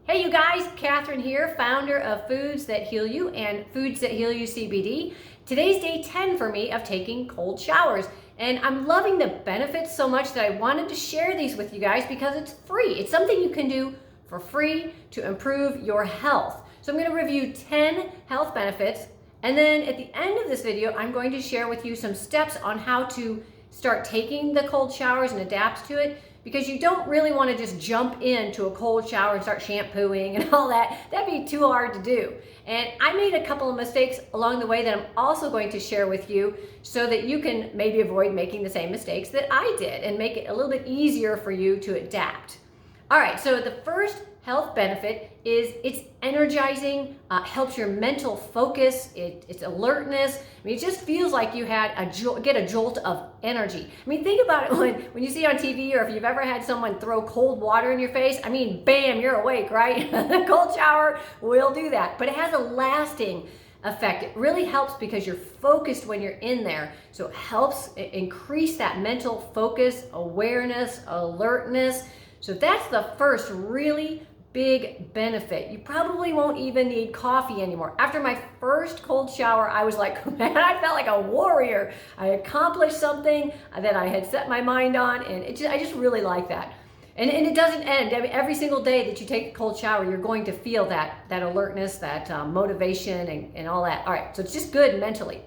Hey you guys, Catherine here, founder of Foods That Heal You and Foods That Heal You CBD. Today's day 10 for me of taking cold showers, and I'm loving the benefits so much that I wanted to share these with you guys because it's free. It's something you can do for free to improve your health. So I'm going to review 10 health benefits, and then at the end of this video, I'm going to share with you some steps on how to start taking the cold showers and adapt to it, because you don't really want to just jump into a cold shower and start shampooing and all that. That'd be too hard to do. And I made a couple of mistakes along the way that I'm also going to share with you so that you can maybe avoid making the same mistakes that I did and make it a little bit easier for you to adapt. All right, so the first health benefit is it's energizing, helps your mental focus, it's alertness. I mean, it just feels like you had get a jolt of energy. I mean, think about it when you see on TV, or if you've ever had someone throw cold water in your face. I mean, bam, you're awake, right? The cold shower will do that, but it has a lasting effect. It really helps because you're focused when you're in there. So it helps increase that mental focus, awareness, alertness. So that's the first really big benefit. You probably won't even need coffee anymore. After my first cold shower, I was like, man, I felt like a warrior. I accomplished something that I had set my mind on, and I just really like that. And it doesn't end. I mean, every single day that you take a cold shower, you're going to feel that alertness, that motivation, and all that. All right, so it's just good mentally.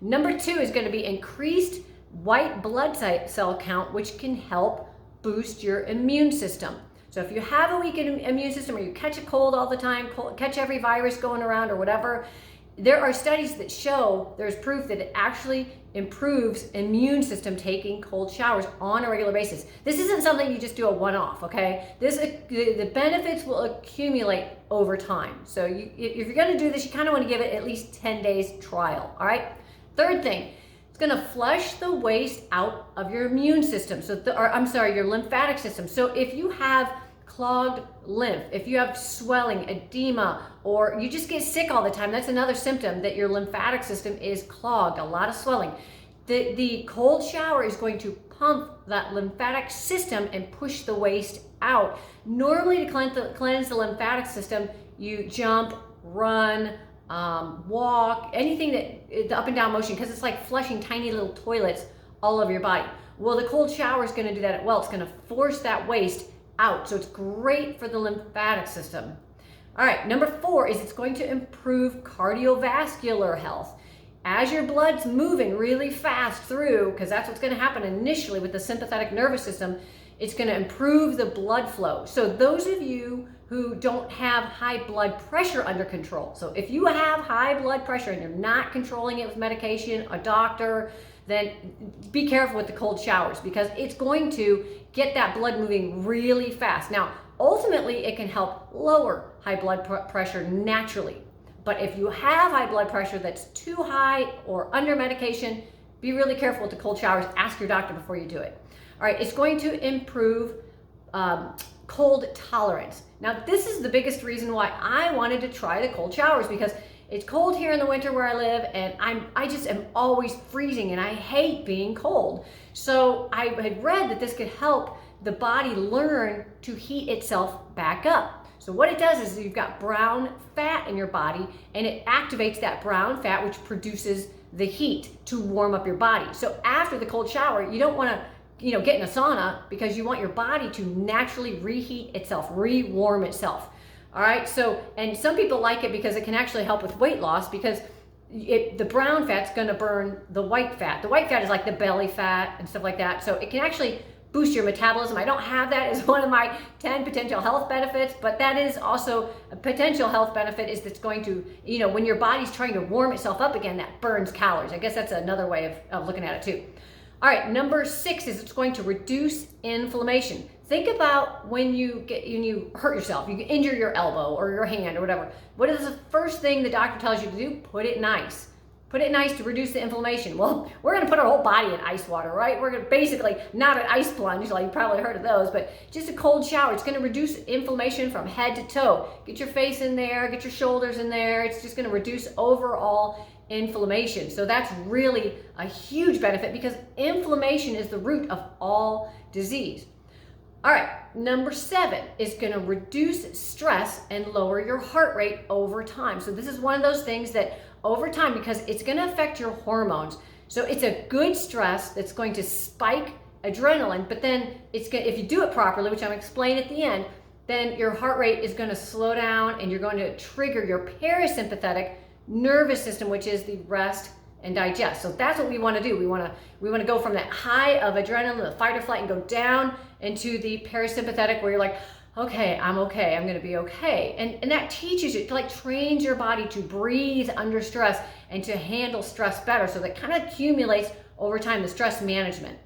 Number 2 is going to be increased white blood cell count, which can help boost your immune system. So if you have a weak immune system, or you catch a cold all the time, catch every virus going around or whatever, there are studies that show, there's proof that it actually improves immune system taking cold showers on a regular basis. This isn't something you just do a one-off, okay? The benefits will accumulate over time. So if you're gonna do this, you kind of want to give it at least 10 days trial, all right? Third thing, it's going to flush the waste out of your immune system. Your lymphatic system. So if you have clogged lymph, if you have swelling, edema, or you just get sick all the time, that's another symptom that your lymphatic system is clogged, a lot of swelling. The cold shower is going to pump that lymphatic system and push the waste out. Normally, to cleanse the lymphatic system, you jump, run, walk, anything the up and down motion, because it's like flushing tiny little toilets all over your body. Well, the cold shower is going to do that as well. It's going to force that waste out. So it's great for the lymphatic system. All right, number 4 is it's going to improve cardiovascular health. As your blood's moving really fast through, because that's what's going to happen initially with the sympathetic nervous system, it's going to improve the blood flow. So those of you who don't have high blood pressure under control, so if you have high blood pressure and you're not controlling it with medication, a doctor, then be careful with the cold showers, because it's going to get that blood moving really fast. Now, ultimately, it can help lower high blood pressure naturally. But if you have high blood pressure that's too high or under medication, be really careful with the cold showers. Ask your doctor before you do it. All right, it's going to improve cold tolerance. Now, this is the biggest reason why I wanted to try the cold showers, because it's cold here in the winter where I live, and I just am always freezing, and I hate being cold. So I had read that this could help the body learn to heat itself back up. So what it does is you've got brown fat in your body, and it activates that brown fat, which produces the heat to warm up your body. So after the cold shower, you don't want to get in a sauna, because you want your body to naturally reheat itself, re-warm itself. All right, so, and some people like it because it can actually help with weight loss, because the brown fat's gonna burn the white fat. The white fat is like the belly fat and stuff like that. So it can actually boost your metabolism. I don't have that as one of my 10 potential health benefits, but that is also a potential health benefit, is that's going to, when your body's trying to warm itself up again, that burns calories. I guess that's another way of looking at it too. All right, number 6 is it's going to reduce inflammation. Think about when you hurt yourself, you injure your elbow or your hand or whatever. What is the first thing the doctor tells you to do? Put it in ice. Put it in ice to reduce the inflammation. Well, we're going to put our whole body in ice water, right? We're going to basically, not an ice plunge, like you've probably heard of those, but just a cold shower. It's going to reduce inflammation from head to toe. Get your face in there, get your shoulders in there. It's just going to reduce overall inflammation. So that's really a huge benefit, because inflammation is the root of all disease. All right, number 7 is going to reduce stress and lower your heart rate over time. So this is one of those things that over time, because it's going to affect your hormones. So it's a good stress that's going to spike adrenaline, but then if you do it properly, which I'm going to explain at the end, then your heart rate is going to slow down and you're going to trigger your parasympathetic nervous system, which is the rest and digest. So that's what we want to do. We want to go from that high of adrenaline, the fight or flight, and go down into the parasympathetic where you're like, okay, I'm going to be okay. And that teaches you, like trains your body to breathe under stress and to handle stress better. So that kind of accumulates over time, the stress management.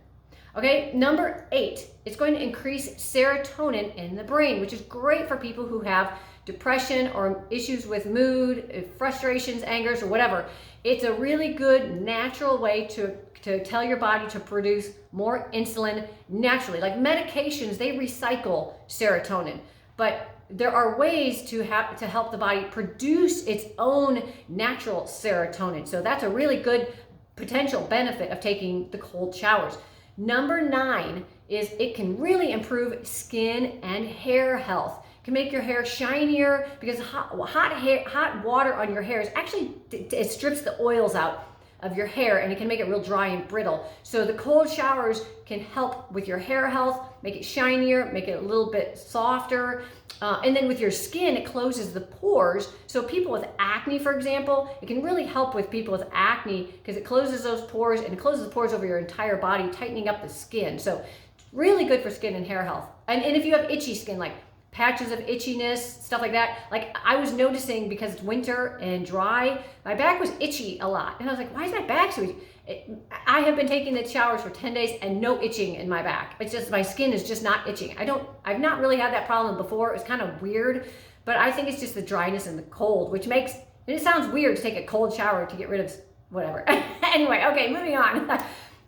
Okay, number 8, it's going to increase serotonin in the brain, which is great for people who have depression or issues with mood, frustrations, angers, or whatever. It's a really good natural way to tell your body to produce more insulin naturally. Like medications, they recycle serotonin, but there are ways to help the body produce its own natural serotonin. So that's a really good potential benefit of taking the cold showers. Number 9 is it can really improve skin and hair health. It can make your hair shinier because hot water on your hair is actually, it strips the oils out of your hair and it can make it real dry and brittle. So the cold showers can help with your hair health, make it shinier, make it a little bit softer. And then with your skin, it closes the pores. So people with acne, for example, it can really help with people with acne because it closes those pores and it closes the pores over your entire body, tightening up the skin. So it's really good for skin and hair health. And if you have itchy skin, like patches of itchiness, stuff like that. Like I was noticing because it's winter and dry, my back was itchy a lot. And I was like, why is my back so itchy? I have been taking the showers for 10 days and no itching in my back. It's just, my skin is just not itching. I've not really had that problem before. It was kind of weird, but I think it's just the dryness and the cold, which makes, and it sounds weird to take a cold shower to get rid of whatever. Anyway, okay, moving on.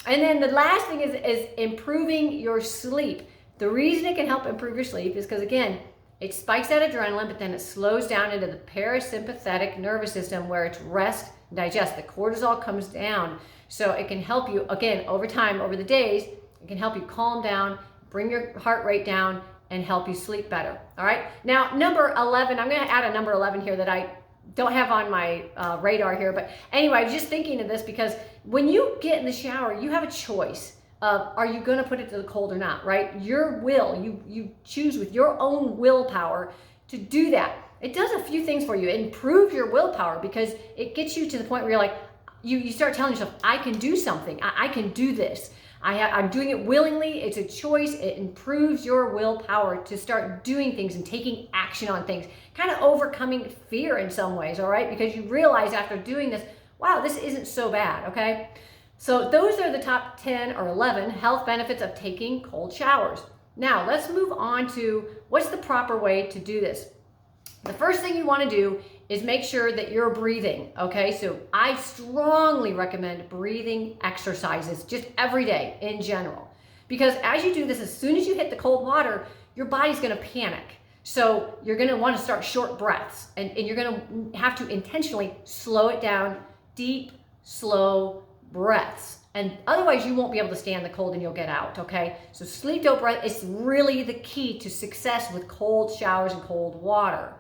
And then the last thing is improving your sleep. The reason it can help improve your sleep is because, again, it spikes that adrenaline, but then it slows down into the parasympathetic nervous system where it's rest and digest. The cortisol comes down. So it can help you, again, over time, over the days, it can help you calm down, bring your heart rate down, and help you sleep better. All right. Now, number 11, I'm going to add a number 11 here that I don't have on my radar here. But anyway, I was just thinking of this because when you get in the shower, you have a choice. Are you going to put it to the cold or not, right? Your will, you choose with your own willpower to do that. It does a few things for you. It improves your willpower because it gets you to the point where you're like, you start telling yourself, I can do something. I can do this. I'm doing it willingly. It's a choice. It improves your willpower to start doing things and taking action on things, kind of overcoming fear in some ways, all right? Because you realize after doing this, wow, this isn't so bad, okay? So those are the top 10 or 11 health benefits of taking cold showers. Now let's move on to what's the proper way to do this. The first thing you want to do is make sure that you're breathing, okay? So I strongly recommend breathing exercises just every day in general. Because as you do this, as soon as you hit the cold water, your body's gonna panic. So you're gonna wanna start short breaths and you're gonna have to intentionally slow it down, deep, slow breaths. And otherwise you won't be able to stand the cold and you'll get out, okay? So sleep dope breath is really the key to success with cold showers and cold water.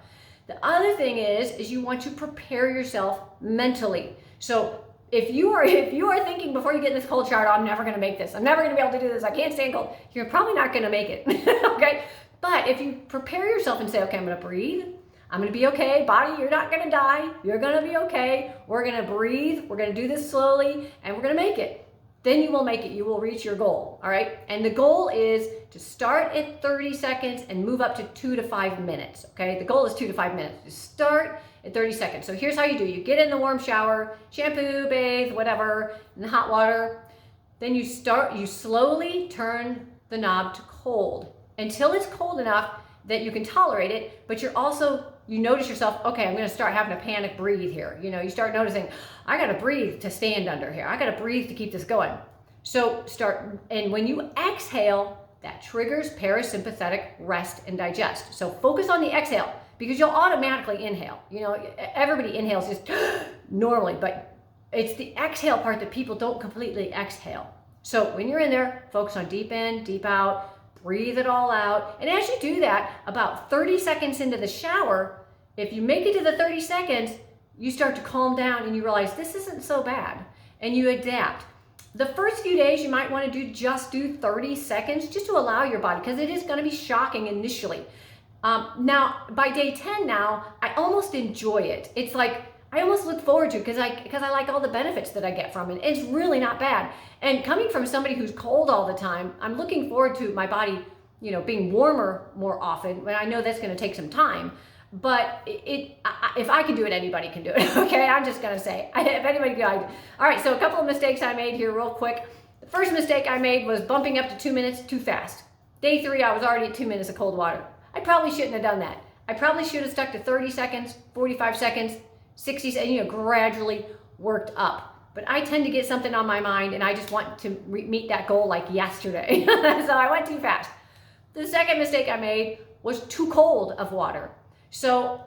The other thing is you want to prepare yourself mentally. So if you are thinking before you get in this cold shower, oh, I'm never gonna make this. I'm never gonna be able to do this. I can't stand cold. You're probably not gonna make it, okay? But if you prepare yourself and say, okay, I'm gonna breathe. I'm gonna be okay. Body, you're not gonna die. You're gonna be okay. We're gonna breathe. We're gonna do this slowly and we're gonna make it. Then you will make it. You will reach your goal, all right? And the goal is to start at 30 seconds and move up to 2 to 5 minutes, okay? The goal is 2 to 5 minutes. Just start at 30 seconds. So here's how you do. You get in the warm shower, shampoo, bathe, whatever, in the hot water. Then you slowly turn the knob to cold until it's cold enough that you can tolerate it, but you notice yourself, okay, I'm gonna start having to panic breathe here. You know, you start noticing, I gotta breathe to stand under here. I gotta breathe to keep this going. So and when you exhale, that triggers parasympathetic rest and digest. So focus on the exhale because you'll automatically inhale. You know, everybody inhales just normally, but it's the exhale part that people don't completely exhale. So when you're in there, focus on deep in, deep out, breathe it all out. And as you do that, about 30 seconds into the shower, if you make it to the 30 seconds, you start to calm down and you realize this isn't so bad, and you adapt. The first few days you might want to just do 30 seconds just to allow your body, because it is going to be shocking initially. Now by day 10 now, I almost enjoy it. It's like I almost look forward to it because I like all the benefits that I get from it. It's really not bad. And coming from somebody who's cold all the time, I'm looking forward to my body, being warmer more often. But I know that's going to take some time. But if I can do it, anybody can do it. Okay, I'm just gonna say, if anybody can. All right, so a couple of mistakes I made here real quick. The first mistake I made was bumping up to 2 minutes too fast. Day 3, I was already at 2 minutes of cold water. I probably shouldn't have done that. I probably should have stuck to 30 seconds, 45 seconds, 60 seconds, gradually worked up. But I tend to get something on my mind and I just want to meet that goal like yesterday. So I went too fast. The second mistake I made was too cold of water. So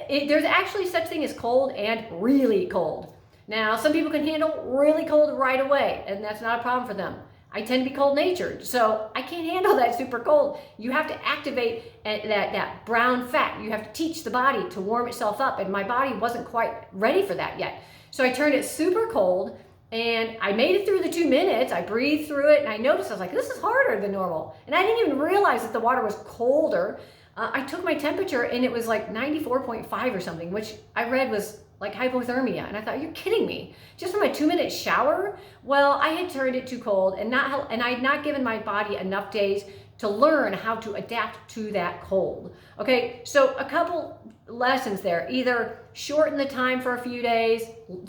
there's actually such thing as cold and really cold. Now, some people can handle really cold right away, and that's not a problem for them. I tend to be cold-natured, so I can't handle that super cold. You have to activate that brown fat. You have to teach the body to warm itself up, and my body wasn't quite ready for that yet. So I turned it super cold, and I made it through the 2 minutes. I breathed through it, and I noticed, I was like, this is harder than normal. And I didn't even realize that the water was colder. I took my temperature and it was like 94.5 or something, which I read was like hypothermia. And I thought, you're kidding me. Just from a 2-minute shower? Well, I had turned it too cold and I had not given my body enough days to learn how to adapt to that cold. Okay, so a couple lessons there. Either shorten the time for a few days,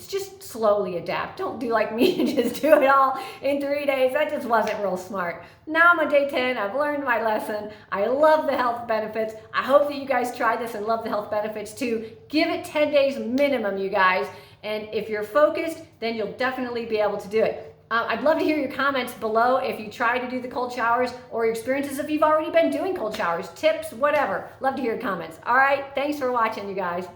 just slowly adapt. Don't do like me and just do it all in 3 days. That just wasn't real smart. Now I'm on day 10, I've learned my lesson. I love the health benefits. I hope that you guys try this and love the health benefits too. Give it 10 days minimum, you guys. And if you're focused, then you'll definitely be able to do it. I'd love to hear your comments below if you try to do the cold showers or your experiences if you've already been doing cold showers, tips, whatever. Love to hear your comments. All right, thanks for watching, you guys.